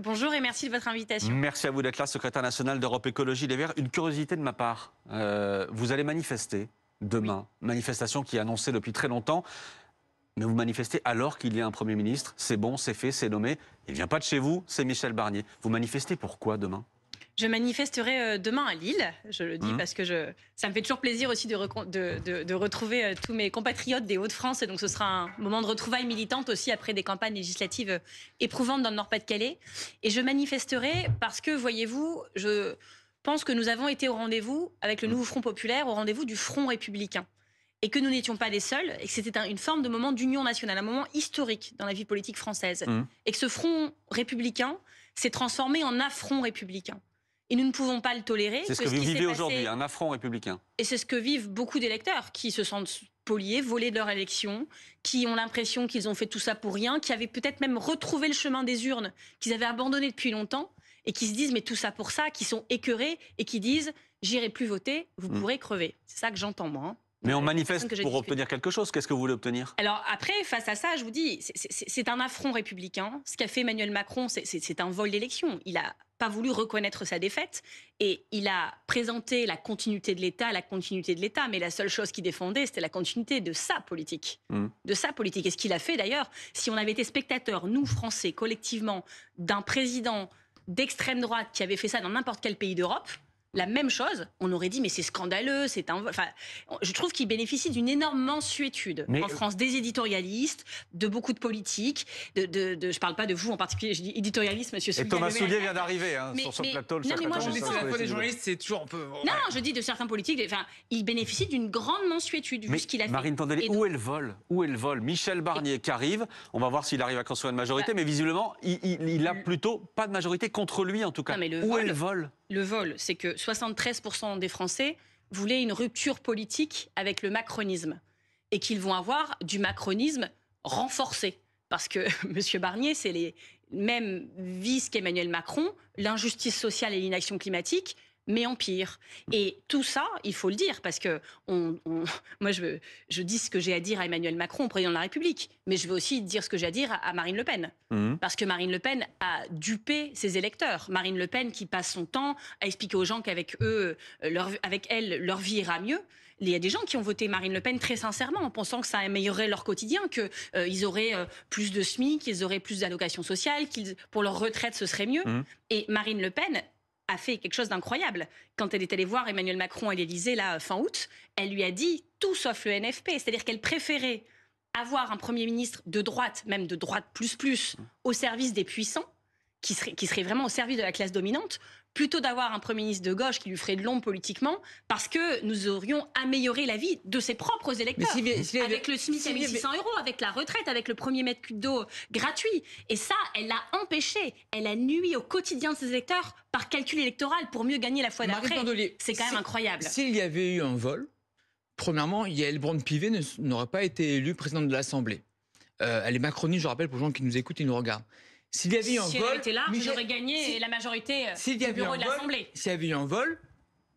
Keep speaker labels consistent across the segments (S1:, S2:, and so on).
S1: Bonjour et merci de votre invitation.
S2: Merci à vous d'être là, secrétaire national d'Europe Écologie Les Verts. Une curiosité de ma part, vous allez manifester demain, manifestation qui est annoncée depuis très longtemps, mais vous manifestez alors qu'il y a un Premier ministre, c'est bon, c'est fait, c'est nommé, il ne vient pas de chez vous, c'est Michel Barnier. Vous manifestez pourquoi demain ?
S1: Je manifesterai demain à Lille, je le dis parce que ça me fait toujours plaisir aussi de retrouver tous mes compatriotes des Hauts-de-France. Et donc ce sera un moment de retrouvailles militantes aussi après des campagnes législatives éprouvantes dans le Nord-Pas-de-Calais. Et je manifesterai parce que, voyez-vous, je pense que nous avons été au rendez-vous avec le nouveau Front populaire, au rendez-vous du Front républicain. Et que nous n'étions pas les seuls, et que c'était une forme de moment d'union nationale, un moment historique dans la vie politique française. Et que ce Front républicain s'est transformé en affront républicain. Et nous ne pouvons pas le tolérer.
S2: C'est ce que vous vivez aujourd'hui, un affront républicain.
S1: Et c'est ce que vivent beaucoup d'électeurs qui se sentent spoliés, volés de leur élection, qui ont l'impression qu'ils ont fait tout ça pour rien, qui avaient peut-être même retrouvé le chemin des urnes, qu'ils avaient abandonné depuis longtemps, et qui se disent mais tout ça pour ça, qui sont écœurés et qui disent j'irai plus voter, vous pourrez crever. C'est ça que j'entends moi.
S2: Mais on manifeste pour obtenir quelque chose. Qu'est-ce que vous voulez obtenir ?
S1: Alors après, face à ça, je vous dis, c'est un affront républicain. Ce qu'a fait Emmanuel Macron, c'est un vol d'élection. Il n'a pas voulu reconnaître sa défaite et il a présenté la continuité de l'État, mais la seule chose qu'il défendait, c'était la continuité de sa politique. De sa politique. Et ce qu'il a fait d'ailleurs, si on avait été spectateurs, nous Français, collectivement, d'un président d'extrême droite qui avait fait ça dans n'importe quel pays d'Europe, la même chose, on aurait dit mais c'est scandaleux, c'est un... Enfin, je trouve qu'il bénéficie d'une énorme mansuétude en France, des éditorialistes, de beaucoup de politiques, je parle pas de vous en particulier, je dis éditorialiste, monsieur Soulier.
S2: Et Thomas Soulier vient d'arriver sur son plateau.
S1: Non, mais moi je
S3: la fois des journalistes, c'est toujours un peu...
S1: Non, je dis de certains politiques, enfin, il bénéficie d'une grande mansuétude vu ce qu'il a fait.
S2: Marine Tondelier, où est le vol ? Où est le vol ? Michel Barnier qui arrive, on va voir s'il arrive à construire une majorité, mais visiblement, il a plutôt pas de majorité contre lui en tout cas.
S1: Non,
S2: où est le vol ?
S1: Le vol, c'est que 73% des Français voulaient une rupture politique avec le macronisme et qu'ils vont avoir du macronisme renforcé. Parce que M. Barnier, c'est les mêmes vices qu'Emmanuel Macron, l'injustice sociale et l'inaction climatique, mais en pire. Et tout ça, il faut le dire, parce que moi, je dis ce que j'ai à dire à Emmanuel Macron, au président de la République, mais je veux aussi dire ce que j'ai à dire à Marine Le Pen. Parce que Marine Le Pen a dupé ses électeurs. Marine Le Pen qui passe son temps à expliquer aux gens qu'avec eux, avec elle, leur vie ira mieux. Il y a des gens qui ont voté Marine Le Pen très sincèrement, en pensant que ça améliorerait leur quotidien, qu'ils auraient plus de SMIC, qu'ils auraient plus d'allocations sociales, pour leur retraite, ce serait mieux. Et Marine Le Pen a fait quelque chose d'incroyable. Quand elle est allée voir Emmanuel Macron à l'Élysée, là, fin août, elle lui a dit tout sauf le NFP. C'est-à-dire qu'elle préférait avoir un Premier ministre de droite, même de droite plus, au service des puissants, qui serait vraiment au service de la classe dominante, plutôt d'avoir un Premier ministre de gauche qui lui ferait de l'ombre politiquement, parce que nous aurions amélioré la vie de ses propres électeurs. Avec le SMIC à 1 600 €, avec la retraite, avec le premier mètre cube d'eau gratuit. Et ça, elle l'a empêché. Elle a nui au quotidien de ses électeurs par calcul électoral pour mieux gagner la fois d'après. C'est quand même incroyable.
S3: S'il y avait eu un vol, premièrement, Yaël Braun-Pivet n'aurait pas été élue présidente de l'Assemblée. Elle est macroniste, je rappelle, pour les gens qui nous écoutent et nous regardent. S'il y avait eu un vol,
S1: elle était là, j'aurais gagné la majorité du bureau de l'Assemblée.
S3: S'il y avait eu un vol,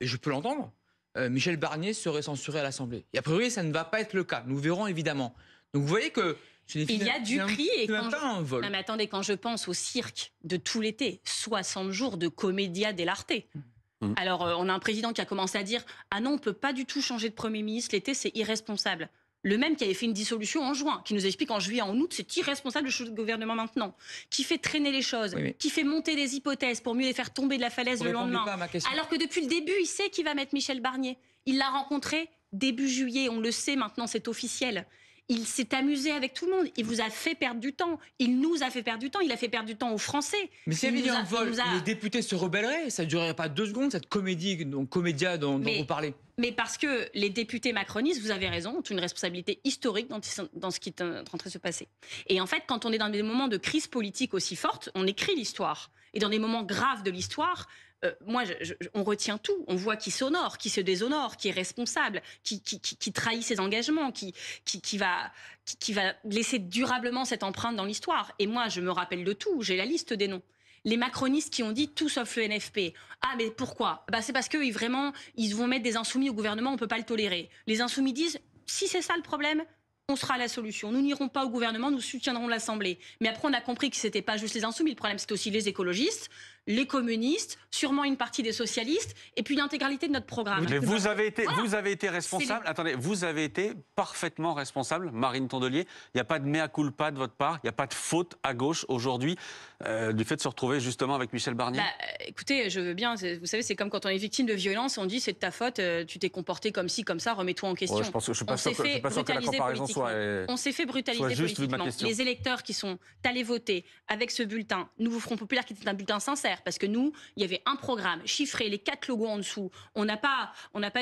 S3: et je peux l'entendre, Michel Barnier serait censuré à l'Assemblée. Et a priori, ça ne va pas être le cas. Nous verrons évidemment. Donc vous voyez que...
S1: Il y a du prix. Et
S3: quand un vol.
S1: Non mais attendez, quand je pense au cirque de tout l'été, 60 jours de commedia dell'arte. Alors on a un président qui a commencé à dire « Ah non, on ne peut pas du tout changer de Premier ministre, l'été c'est irresponsable ». Le même qui avait fait une dissolution en juin, qui nous explique en juillet, en août, c'est irresponsable de changer de gouvernement maintenant, qui fait traîner les choses, qui fait monter des hypothèses pour mieux les faire tomber de la falaise le lendemain. Alors que depuis le début, il sait qu'il va mettre Michel Barnier. Il l'a rencontré début juillet, on le sait maintenant, c'est officiel. Il s'est amusé avec tout le monde. Il vous a fait perdre du temps. Il nous a fait perdre du temps. Il a fait perdre du temps aux Français.
S3: Mais s'il y avait eu un vol, les députés se rebelleraient. Ça ne durerait pas 2 secondes, cette comédia dont vous parlez.
S1: Mais parce que les députés macronistes, vous avez raison, ont une responsabilité historique dans ce qui est en train de se passer. Et en fait, quand on est dans des moments de crise politique aussi forte, on écrit l'histoire. Et dans des moments graves de l'histoire, on retient tout. On voit qui s'honore, qui se déshonore, qui est responsable, qui trahit ses engagements, qui va laisser durablement cette empreinte dans l'histoire. Et moi, je me rappelle de tout. J'ai la liste des noms. Les macronistes qui ont dit tout sauf le NFP. Ah, mais pourquoi ? C'est parce que vraiment, ils vont mettre des insoumis au gouvernement, on ne peut pas le tolérer. Les insoumis disent, si c'est ça le problème, on sera la solution. Nous n'irons pas au gouvernement, nous soutiendrons l'Assemblée. Mais après, on a compris que ce n'était pas juste les insoumis. Le problème, c'était aussi les écologistes, les communistes, sûrement une partie des socialistes, et puis l'intégralité de notre programme.
S2: Mais vous avez été responsable. Attendez, vous avez été parfaitement responsable, Marine Tondelier. Il n'y a pas de mea culpa de votre part. Il n'y a pas de faute à gauche aujourd'hui du fait de se retrouver justement avec Michel Barnier.
S1: Écoutez, je veux bien. Vous savez, c'est comme quand on est victime de violence, on dit c'est de ta faute, tu t'es comporté comme ci, comme ça, remets-toi en question.
S2: Ouais, je pense que je suis pas sûr que la comparaison soit.
S1: On s'est fait brutaliser politiquement. Les électeurs qui sont allés voter avec ce bulletin, Nouveau Front Populaire, qui était un bulletin sincère, parce que nous, il y avait un programme chiffré, les 4 logos en dessous. On n'a pas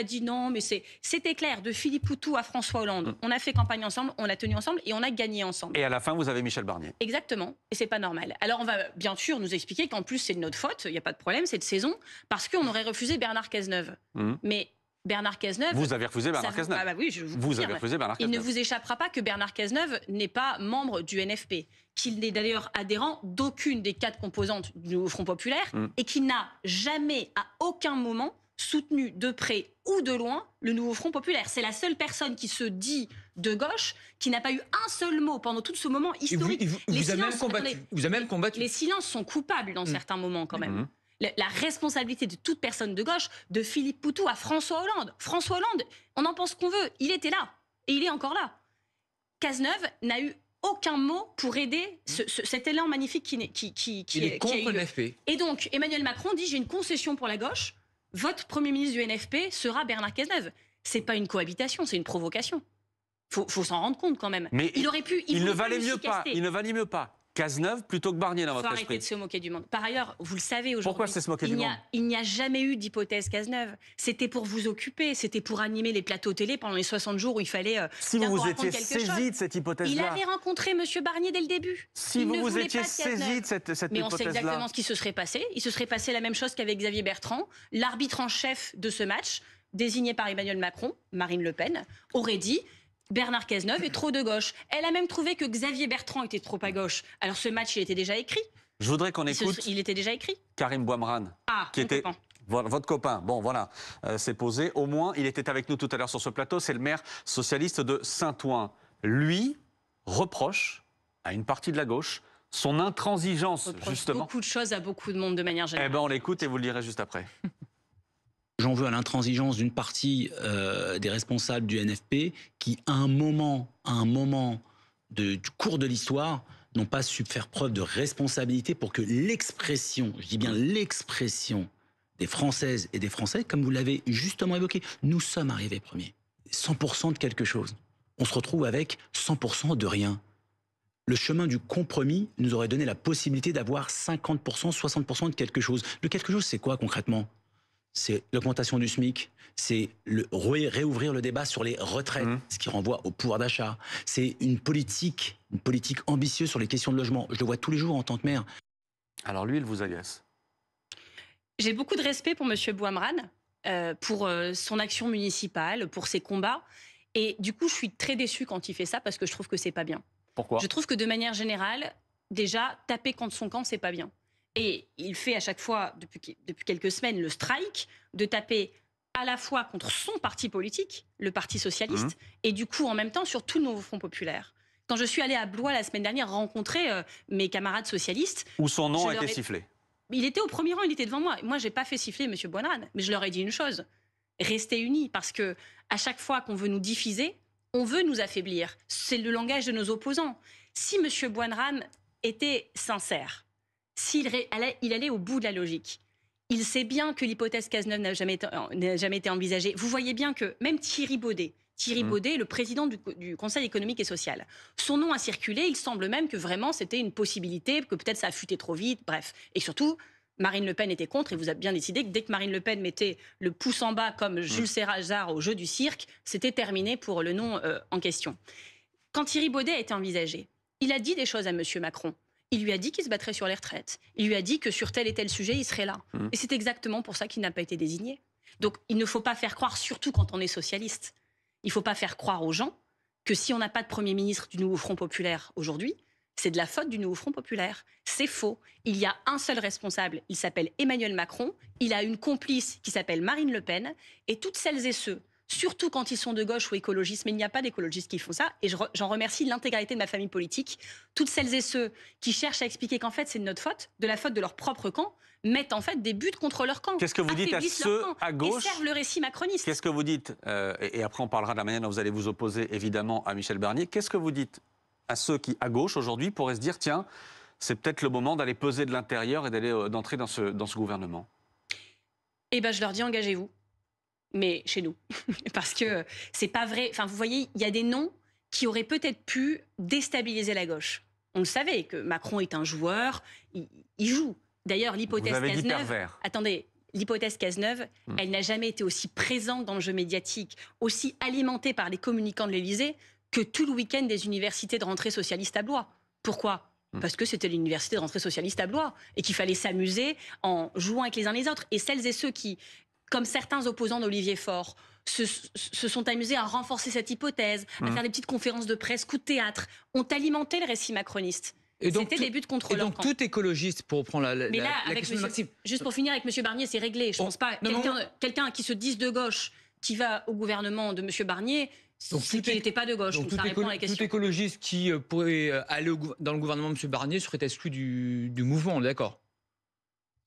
S1: dit non, mais c'était clair, de Philippe Poutou à François Hollande. On a fait campagne ensemble, on a tenu ensemble et on a gagné ensemble.
S2: Et à la fin, vous avez Michel Barnier.
S1: Exactement, et c'est pas normal. Alors on va bien sûr nous expliquer qu'en plus c'est de notre faute, il n'y a pas de problème, c'est de saison, parce qu'on aurait refusé Bernard Cazeneuve. Mais Bernard Cazeneuve...
S2: Vous avez refusé Bernard Cazeneuve.
S1: Oui, je
S2: vous avez refusé Bernard Cazeneuve.
S1: Il ne vous échappera pas que Bernard Cazeneuve n'est pas membre du NFP, qu'il n'est d'ailleurs adhérent d'aucune des 4 composantes du Nouveau Front Populaire et qu'il n'a jamais, à aucun moment, soutenu de près ou de loin le Nouveau Front Populaire. C'est la seule personne qui se dit de gauche qui n'a pas eu un seul mot pendant tout ce moment historique.
S3: Vous avez même combattu.
S1: Les silences sont coupables dans certains moments quand même. La responsabilité de toute personne de gauche, de Philippe Poutou à François Hollande. François Hollande, on en pense qu'on veut, il était là et il est encore là. Cazeneuve n'a eu aucun mot pour aider cet élan magnifique qui
S3: est contre le NFP.
S1: Et donc Emmanuel Macron dit j'ai une concession pour la gauche. Votre Premier ministre du NFP sera Bernard Cazeneuve. C'est pas une cohabitation, c'est une provocation. Faut s'en rendre compte quand même.
S2: Mais
S1: il aurait pu.
S2: Il ne valait mieux pas Cazeneuve plutôt que Barnier dans votre esprit.
S1: Faut arrêter de se moquer du monde. Par ailleurs, vous le savez aujourd'hui.
S2: Pourquoi c'est se moquer du monde ?
S1: Il n'y a jamais eu d'hypothèse Cazeneuve. C'était pour vous occuper, c'était pour animer les plateaux télé pendant les 60 jours où il fallait.
S2: Si vous vous étiez saisi de cette hypothèse-là.
S1: Il avait rencontré M. Barnier dès le début.
S2: Si vous vous étiez saisi de cette hypothèse-là.
S1: Mais on sait exactement ce qui se serait passé. Il se serait passé la même chose qu'avec Xavier Bertrand, l'arbitre en chef de ce match, désigné par Emmanuel Macron, Marine Le Pen, aurait dit. Bernard Cazeneuve est trop de gauche. Elle a même trouvé que Xavier Bertrand était trop à gauche. Alors ce match, il était déjà écrit.
S2: Je voudrais qu'on écoute.
S1: Il était déjà écrit.
S2: Karim Bouamran, qui était votre copain. Bon, voilà, c'est posé. Au moins, il était avec nous tout à l'heure sur ce plateau. C'est le maire socialiste de Saint-Ouen. Lui reproche à une partie de la gauche son intransigeance, justement.
S1: Beaucoup de choses à beaucoup de monde de manière générale.
S2: Eh bien, on l'écoute et vous le direz juste après.
S4: J'en veux à l'intransigeance d'une partie des responsables du NFP qui, à un moment du cours de l'histoire, n'ont pas su faire preuve de responsabilité pour que l'expression, je dis bien l'expression des Françaises et des Français, comme vous l'avez justement évoqué, nous sommes arrivés premiers. 100% de quelque chose. On se retrouve avec 100% de rien. Le chemin du compromis nous aurait donné la possibilité d'avoir 50%, 60% de quelque chose. Le quelque chose, c'est quoi concrètement ? C'est l'augmentation du SMIC, c'est réouvrir le débat sur les retraites, ce qui renvoie au pouvoir d'achat. C'est une politique ambitieuse sur les questions de logement. Je le vois tous les jours en tant que maire.
S2: Alors lui, il vous agace.
S1: J'ai beaucoup de respect pour M. Bouamran, pour son action municipale, pour ses combats. Et du coup, je suis très déçue quand il fait ça parce que je trouve que c'est pas bien.
S2: Pourquoi ?
S1: Je trouve que de manière générale, déjà, taper contre son camp, c'est pas bien. Et il fait à chaque fois, depuis quelques semaines, le strike de taper à la fois contre son parti politique, le Parti socialiste, et du coup, en même temps, sur tout le Nouveau Front Populaire. Quand je suis allée à Blois la semaine dernière rencontrer mes camarades socialistes...
S2: Où son nom a été sifflé.
S1: Il était au premier rang, il était devant moi. Moi, je n'ai pas fait siffler M. Bouamran, mais je leur ai dit une chose. Restez unis, parce que à chaque fois qu'on veut nous diviser, on veut nous affaiblir. C'est le langage de nos opposants. Si M. Bouamran était sincère, s'il allait au bout de la logique. Il sait bien que l'hypothèse Cazeneuve n'a jamais été envisagée. Vous voyez bien que même Thierry Baudet, le président du Conseil économique et social, son nom a circulé. Il semble même que vraiment c'était une possibilité, que peut-être ça a fuité trop vite, bref. Et surtout, Marine Le Pen était contre et vous avez bien décidé que dès que Marine Le Pen mettait le pouce en bas comme Jules César au jeu du cirque, c'était terminé pour le nom en question. Quand Thierry Baudet a été envisagé, il a dit des choses à M. Macron. Il lui a dit qu'il se battrait sur les retraites. Il lui a dit que sur tel et tel sujet, il serait là. Et c'est exactement pour ça qu'il n'a pas été désigné. Donc il ne faut pas faire croire, surtout quand on est socialiste, il ne faut pas faire croire aux gens que si on n'a pas de Premier ministre du Nouveau Front Populaire aujourd'hui, c'est de la faute du Nouveau Front Populaire. C'est faux. Il y a un seul responsable, il s'appelle Emmanuel Macron. Il a une complice qui s'appelle Marine Le Pen. Et toutes celles et ceux surtout quand ils sont de gauche ou écologistes, mais il n'y a pas d'écologistes qui font ça. Et j'en remercie l'intégralité de ma famille politique. Toutes celles et ceux qui cherchent à expliquer qu'en fait c'est de notre faute, de la faute de leur propre camp, mettent en fait des buts contre leur camp.
S2: Qu'est-ce que vous dites à ceux à gauche
S1: et servent le récit macroniste.
S2: Qu'est-ce que vous dites, et après on parlera de la manière dont vous allez vous opposer évidemment à Michel Barnier, qu'est-ce que vous dites à ceux qui, à gauche aujourd'hui, pourraient se dire, tiens, c'est peut-être le moment d'aller peser de l'intérieur et d'entrer dans ce gouvernement?
S1: Eh bien, je leur dis, engagez-vous. Mais chez nous. Parce que c'est pas vrai. Enfin, vous voyez, il y a des noms qui auraient peut-être pu déstabiliser la gauche. On le savait que Macron est un joueur, il joue. D'ailleurs, l'hypothèse Cazeneuve... Attendez, l'hypothèse Cazeneuve, elle n'a jamais été aussi présente dans le jeu médiatique, aussi alimentée par les communicants de l'Élysée, que tout le week-end des universités de rentrée socialiste à Blois. Pourquoi ? Parce que c'était l'université de rentrée socialiste à Blois et qu'il fallait s'amuser en jouant avec les uns les autres. Et celles et ceux qui, comme certains opposants d'Olivier Faure, se sont amusés à renforcer cette hypothèse, à faire des petites conférences de presse, coups de théâtre, ont alimenté le récit macroniste. C'était des buts contre leur camp.
S3: Et donc tout écologiste, pour reprendre la question de Maxime...
S1: Juste pour finir avec M. Barnier, c'est réglé. Je ne pense pas quelqu'un qui se dise de gauche, qui va au gouvernement de M. Barnier... C'est qu'il n'était pas de gauche, donc ça répond à la question.
S3: Tout écologiste qui pourrait aller dans le gouvernement de M. Barnier serait exclu du mouvement, on est d'accord?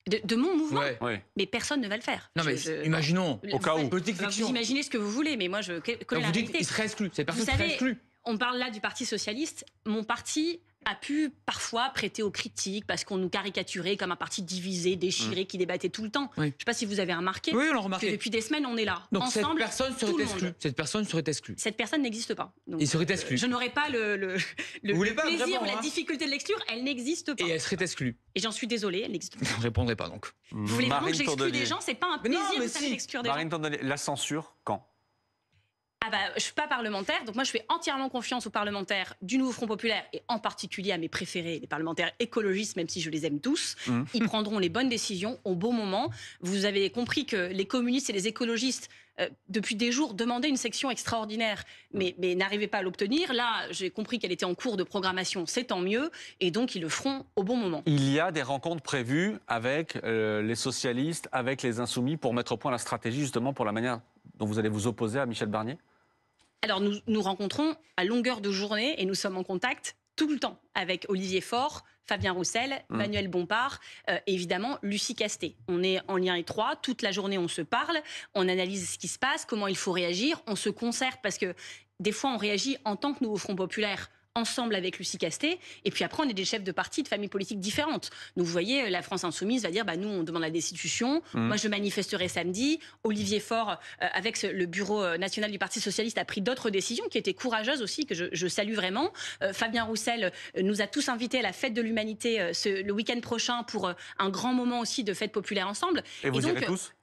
S1: De mon mouvement,
S3: ouais.
S1: Mais personne ne va le faire.
S3: Non, mais imaginons, au cas où. Politique fiction.
S1: Vous imaginez ce que vous voulez, mais moi, je connais la
S3: vous dites
S1: réalité.
S3: qu'il serait exclu, cette personne serait exclue.
S1: On parle là du Parti socialiste. Mon parti a pu parfois prêter aux critiques parce qu'on nous caricaturait comme un parti divisé, déchiré, qui débattait tout le temps. Je ne sais pas si vous avez remarqué.
S3: Oui, on l'a remarqué.
S1: Que depuis des semaines, on est là.
S3: Donc
S1: ensemble,
S3: cette personne serait exclue. Cette personne serait exclue.
S1: Cette personne n'existe pas. Donc,
S3: il serait exclu.
S1: Je n'aurais pas le plaisir ou la difficulté de l'exclure. Elle n'existe pas.
S3: Et elle serait exclue.
S1: Et j'en suis désolée, elle n'existe pas.
S3: Je ne répondrai pas donc.
S1: Vous voulez vraiment que j'exclue des gens? C'est pas un plaisir d'exclure des gens.
S2: Marine Tondelier, la censure, quand?
S1: Je ne suis pas parlementaire, donc moi je fais entièrement confiance aux parlementaires du Nouveau Front Populaire et en particulier à mes préférés, les parlementaires écologistes, même si je les aime tous. Ils prendront les bonnes décisions au bon moment. Vous avez compris que les communistes et les écologistes, depuis des jours, demandaient une section extraordinaire, mais n'arrivaient pas à l'obtenir. Là, j'ai compris qu'elle était en cours de programmation, c'est tant mieux, et donc ils le feront au bon moment.
S2: Il y a des rencontres prévues avec les socialistes, avec les insoumis, pour mettre au point la stratégie, justement, pour la manière dont vous allez vous opposer à Michel Barnier?
S1: Alors, nous rencontrons à longueur de journée et nous sommes en contact tout le temps avec Olivier Faure, Fabien Roussel, Manuel Bompard, évidemment Lucie Castet. On est en lien étroit, toute la journée on se parle, on analyse ce qui se passe, comment il faut réagir, on se concerte parce que des fois on réagit en tant que Nouveau Front Populaire, ensemble avec Lucie Castet, et puis après on est des chefs de parti de familles politiques différentes. Donc vous voyez, la France Insoumise va dire, nous on demande la destitution, moi je manifesterai samedi, Olivier Faure, avec le bureau national du Parti Socialiste, a pris d'autres décisions qui étaient courageuses aussi, que je salue vraiment. Fabien Roussel nous a tous invités à la fête de l'humanité le week-end prochain pour un grand moment aussi de fête populaire ensemble.
S2: Et vous irez tous?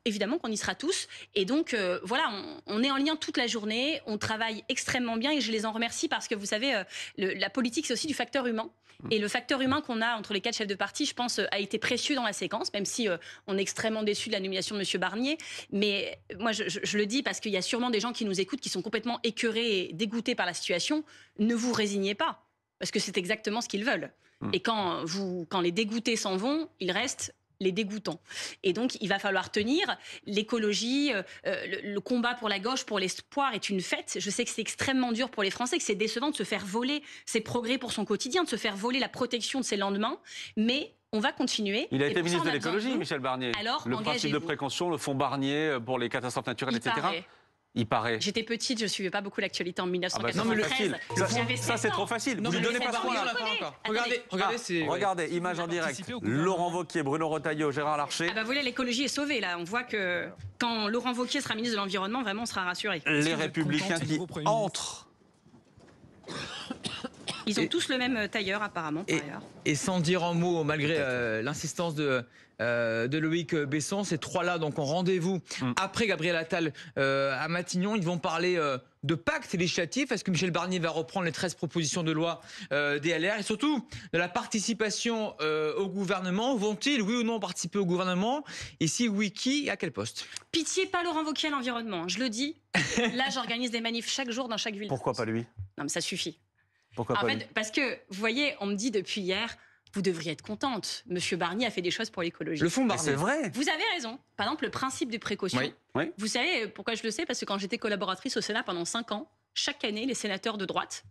S1: Évidemment qu'on y sera tous. Et donc, voilà, on est en lien toute la journée, on travaille extrêmement bien et je les en remercie parce que vous savez, la politique, c'est aussi du facteur humain. Et le facteur humain qu'on a entre les 4 chefs de parti, je pense, a été précieux dans la séquence, même si on est extrêmement déçus de la nomination de M. Barnier. Mais moi, je le dis parce qu'il y a sûrement des gens qui nous écoutent qui sont complètement écœurés et dégoûtés par la situation. Ne vous résignez pas, parce que c'est exactement ce qu'ils veulent. Et quand les dégoûtés s'en vont, il reste les dégoûtants. Et donc, il va falloir tenir. L'écologie, le combat pour la gauche, pour l'espoir est une fête. Je sais que c'est extrêmement dur pour les Français, que c'est décevant de se faire voler ses progrès pour son quotidien, de se faire voler la protection de ses lendemains. Mais on va continuer.
S2: Il a été ministre de l'écologie, Michel Barnier.
S1: Alors,
S2: le principe de précaution, le fonds Barnier pour les catastrophes naturelles, etc. Il paraît.
S1: J'étais petite, je ne suivais pas beaucoup l'actualité en 1993.
S2: Ça, c'est trop facile. Vous ne lui donnez pas ce point-là. Regardez, image en direct. Laurent Wauquiez, Bruno Retailleau, Gérard Larcher.
S1: Vous voyez, l'écologie est sauvée, là. On voit que quand Laurent Wauquiez sera ministre de l'Environnement, vraiment, on sera rassuré.
S2: Les Républicains qui entrent.
S1: Ils ont tous le même tailleur, apparemment, par ailleurs.
S3: Et sans dire un mot, malgré l'insistance de Loïc Besson, ces trois-là donc ont rendez-vous après Gabriel Attal à Matignon. Ils vont parler de pacte législatif. Est-ce que Michel Barnier va reprendre les 13 propositions de loi des LR et surtout de la participation au gouvernement? Vont-ils, oui ou non, participer au gouvernement? Et si oui, qui et à quel poste?
S1: Pitié, pas Laurent Wauquiez à l'environnement, je le dis. Là, j'organise des manifs chaque jour dans chaque ville.
S2: Pourquoi pas lui?
S1: Non, mais ça suffit.
S2: Pourquoi pas lui?
S1: Parce que, vous voyez, on me dit depuis hier, vous devriez être contente. Monsieur Barnier a fait des choses pour l'écologie.
S3: Le fonds
S2: Mais
S3: Barnier.
S2: c'est vrai.
S1: Vous avez raison. Par exemple, le principe de précaution.
S3: Oui.
S2: Oui.
S1: Vous savez pourquoi je le sais? Parce que quand j'étais collaboratrice au Sénat pendant 5 ans, chaque année, les sénateurs de droite,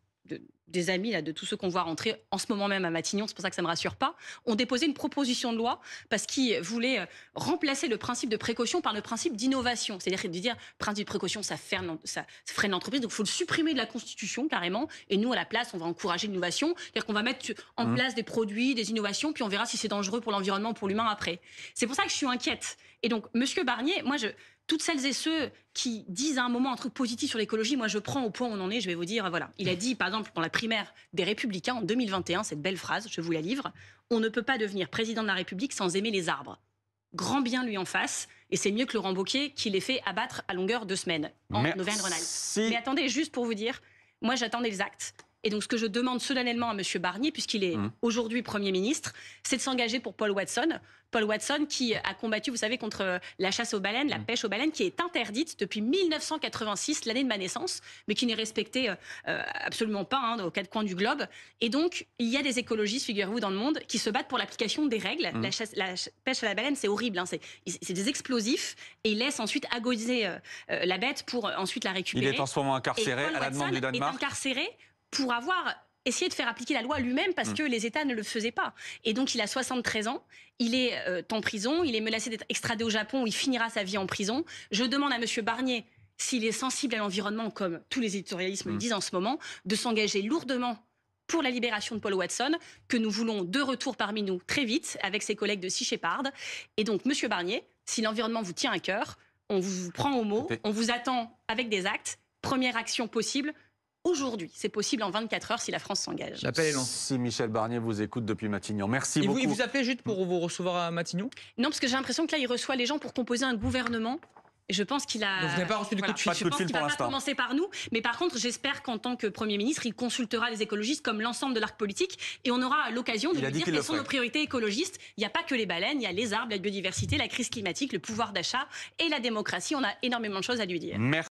S1: des amis là, de tous ceux qu'on voit rentrer en ce moment même à Matignon, c'est pour ça que ça ne me rassure pas, ont déposé une proposition de loi parce qu'ils voulaient remplacer le principe de précaution par le principe d'innovation. C'est-à-dire de dire, principe de précaution, ça freine l'entreprise, donc il faut le supprimer de la Constitution carrément, et nous, à la place, on va encourager l'innovation, c'est-à-dire qu'on va mettre en place des produits, des innovations, puis on verra si c'est dangereux pour l'environnement, pour l'humain après. C'est pour ça que je suis inquiète. Et donc, Monsieur Barnier, toutes celles et ceux qui disent à un moment un truc positif sur l'écologie, moi je prends au point où on en est, je vais vous dire, voilà. Il a dit, par exemple, dans la primaire des Républicains en 2021, cette belle phrase, je vous la livre, on ne peut pas devenir président de la République sans aimer les arbres. Grand bien lui en face, et c'est mieux que Laurent Wauquiez qui les fait abattre à longueur de semaine en Auvergne-Rhône-Alpes. Mais attendez, juste pour vous dire, moi j'attendais les actes. Et donc, ce que je demande solennellement à M. Barnier, puisqu'il est aujourd'hui Premier ministre, c'est de s'engager pour Paul Watson. Paul Watson qui a combattu, vous savez, contre la chasse aux baleines, la pêche aux baleines, qui est interdite depuis 1986, l'année de ma naissance, mais qui n'est respectée absolument pas aux quatre coins du globe. Et donc, il y a des écologistes, figurez-vous, dans le monde, qui se battent pour l'application des règles. La pêche à la baleine, c'est horrible. C'est des explosifs et ils laissent ensuite agoniser la bête pour ensuite la récupérer.
S2: Il est en ce moment incarcéré à la demande du Danemark.
S1: Il est incarcéré pour avoir essayé de faire appliquer la loi lui-même parce que les États ne le faisaient pas. Et donc, il a 73 ans, il est en prison, il est menacé d'être extradé au Japon où il finira sa vie en prison. Je demande à M. Barnier, s'il est sensible à l'environnement, comme tous les éditorialismes le disent en ce moment, de s'engager lourdement pour la libération de Paul Watson, que nous voulons de retour parmi nous très vite, avec ses collègues de Sea Shepherd. Et donc, M. Barnier, si l'environnement vous tient à cœur, on vous prend au mot, on vous attend avec des actes. Première action possible, aujourd'hui. C'est possible en 24 heures si la France s'engage.
S3: L'appel est lancé.
S2: Si Michel Barnier vous écoute depuis Matignon. Merci beaucoup.
S3: Il vous appelait juste pour vous recevoir à Matignon?
S1: Non, parce que j'ai l'impression que là, il reçoit les gens pour composer un gouvernement. Et je pense qu'il a...
S3: Donc vous n'avez pas reçu de coup de fil?
S2: Pas de coup de fil pour
S1: va
S2: l'instant.
S1: pas commencer par nous. Mais par contre, j'espère qu'en tant que Premier ministre, il consultera les écologistes comme l'ensemble de l'arc politique. Et on aura l'occasion de lui dire quelles sont nos priorités écologistes. Il n'y a pas que les baleines, il y a les arbres, la biodiversité, la crise climatique, le pouvoir d'achat et la démocratie. On a énormément de choses à lui dire.
S2: Merci.